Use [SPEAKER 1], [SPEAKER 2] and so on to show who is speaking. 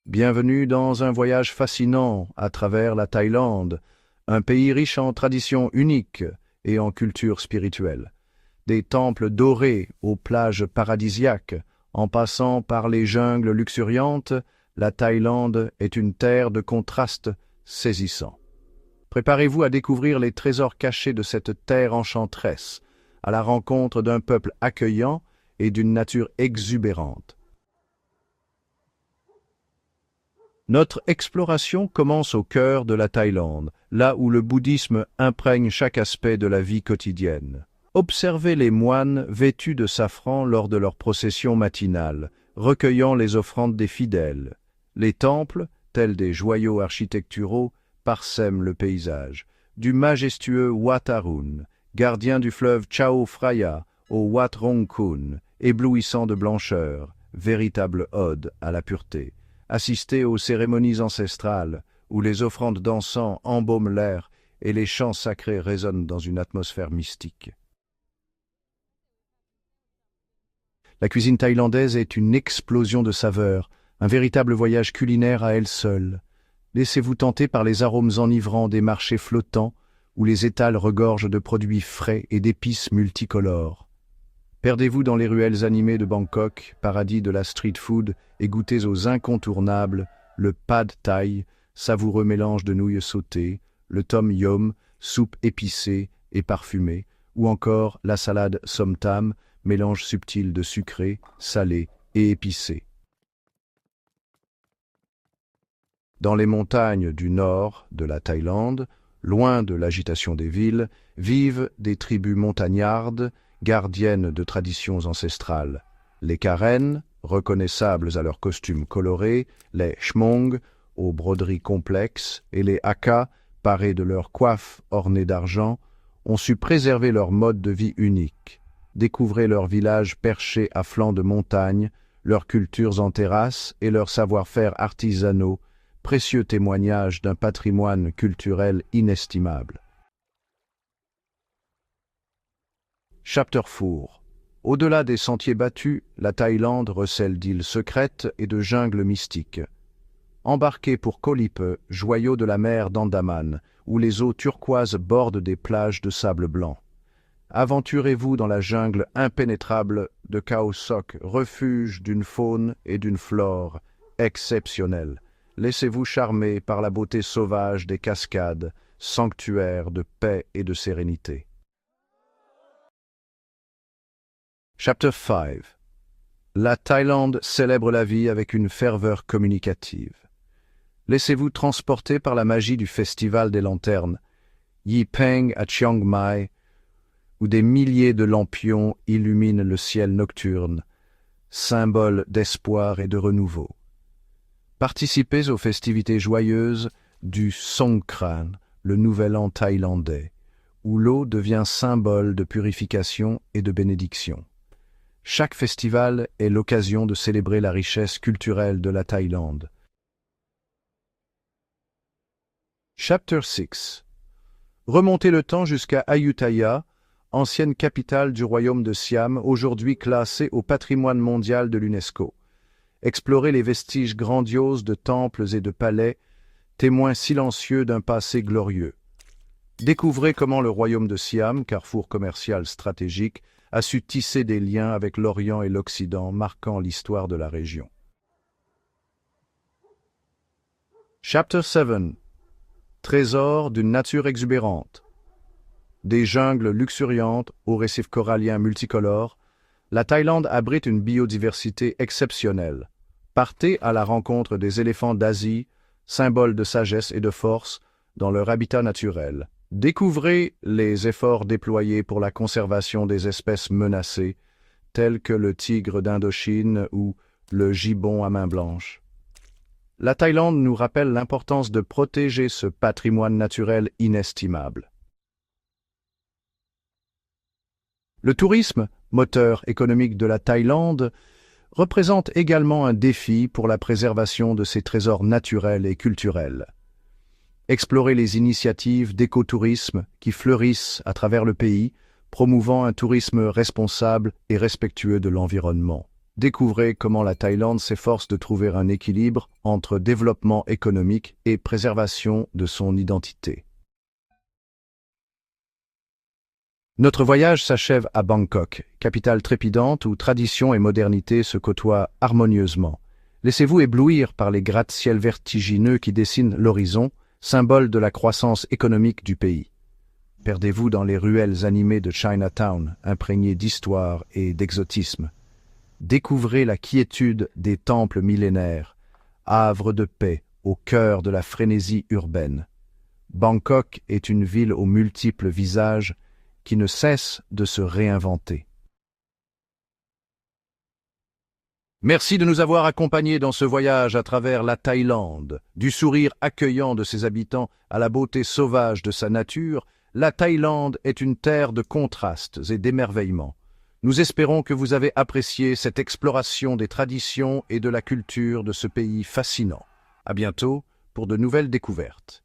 [SPEAKER 1] Bienvenue dans un voyage fascinant à travers la Thaïlande, un pays riche en traditions uniques et en culture spirituelle. Des temples dorés aux plages paradisiaques, en passant par les jungles luxuriantes, la Thaïlande est une terre de contrastes saisissants. Préparez-vous à découvrir les trésors cachés de cette terre enchanteresse, à la rencontre d'un peuple accueillant et d'une nature exubérante. Notre exploration commence au cœur de la Thaïlande, là où le bouddhisme imprègne chaque aspect de la vie quotidienne. Observez les moines vêtus de safran lors de leur procession matinale, recueillant les offrandes des fidèles. Les temples, tels des joyaux architecturaux, parsèment le paysage. Du majestueux Wat Arun, gardien du fleuve Chao Phraya, au Wat Rong Khun, éblouissant de blancheur, véritable ode à la pureté. Assistez aux cérémonies ancestrales, où les offrandes d'encens embaument l'air et les chants sacrés résonnent dans une atmosphère mystique. La cuisine thaïlandaise est une explosion de saveurs, un véritable voyage culinaire à elle seule. Laissez-vous tenter par les arômes enivrants des marchés flottants, où les étals regorgent de produits frais et d'épices multicolores. Perdez-vous dans les ruelles animées de Bangkok, paradis de la street food, et goûtez aux incontournables, le pad thai, savoureux mélange de nouilles sautées, le tom yum, soupe épicée et parfumée, ou encore la salade som tam, mélange subtil de sucré, salé et épicé. Dans les montagnes du nord de la Thaïlande, loin de l'agitation des villes, vivent des tribus montagnardes, gardiennes de traditions ancestrales. Les Karen, reconnaissables à leurs costumes colorés, les Hmong, aux broderies complexes, et les Hakka, parés de leurs coiffes ornées d'argent, ont su préserver leur mode de vie unique. Découvrez leurs villages perchés à flanc de montagne, leurs cultures en terrasse et leurs savoir-faire artisanaux, précieux témoignages d'un patrimoine culturel inestimable. Chapter 4. Au-delà des sentiers battus, la Thaïlande recèle d'îles secrètes et de jungles mystiques. Embarquez pour Koh Lipe, joyau de la mer d'Andaman, où les eaux turquoises bordent des plages de sable blanc. Aventurez-vous dans la jungle impénétrable de Khao Sok, refuge d'une faune et d'une flore exceptionnelles. Laissez-vous charmer par la beauté sauvage des cascades, sanctuaire de paix et de sérénité. Chapter 5. La Thaïlande célèbre la vie avec une ferveur communicative. Laissez-vous transporter par la magie du Festival des Lanternes, Yi Peng à Chiang Mai, où des milliers de lampions illuminent le ciel nocturne, symbole d'espoir et de renouveau. Participez aux festivités joyeuses du Songkran, le nouvel an thaïlandais, où l'eau devient symbole de purification et de bénédiction. Chaque festival est l'occasion de célébrer la richesse culturelle de la Thaïlande. Chapter 6. Remontez le temps jusqu'à Ayutthaya, ancienne capitale du royaume de Siam, aujourd'hui classée au patrimoine mondial de l'UNESCO. Explorez les vestiges grandioses de temples et de palais, témoins silencieux d'un passé glorieux. Découvrez comment le royaume de Siam, carrefour commercial stratégique, a su tisser des liens avec l'Orient et l'Occident, marquant l'histoire de la région. Chapter 7. Trésors d'une nature exubérante. Des jungles luxuriantes aux récifs coralliens multicolores, la Thaïlande abrite une biodiversité exceptionnelle. Partez à la rencontre des éléphants d'Asie, symboles de sagesse et de force, dans leur habitat naturel. Découvrez les efforts déployés pour la conservation des espèces menacées, telles que le tigre d'Indochine ou le gibbon à main blanche. La Thaïlande nous rappelle l'importance de protéger ce patrimoine naturel inestimable. Le tourisme, moteur économique de la Thaïlande, représente également un défi pour la préservation de ses trésors naturels et culturels. Explorez les initiatives d'écotourisme qui fleurissent à travers le pays, promouvant un tourisme responsable et respectueux de l'environnement. Découvrez comment la Thaïlande s'efforce de trouver un équilibre entre développement économique et préservation de son identité. Notre voyage s'achève à Bangkok, capitale trépidante où tradition et modernité se côtoient harmonieusement. Laissez-vous éblouir par les gratte-ciels vertigineux qui dessinent l'horizon, symbole de la croissance économique du pays. Perdez-vous dans les ruelles animées de Chinatown, imprégnées d'histoire et d'exotisme. Découvrez la quiétude des temples millénaires, havre de paix au cœur de la frénésie urbaine. Bangkok est une ville aux multiples visages qui ne cesse de se réinventer. Merci de nous avoir accompagnés dans ce voyage à travers la Thaïlande. Du sourire accueillant de ses habitants à la beauté sauvage de sa nature, la Thaïlande est une terre de contrastes et d'émerveillements. Nous espérons que vous avez apprécié cette exploration des traditions et de la culture de ce pays fascinant. À bientôt pour de nouvelles découvertes.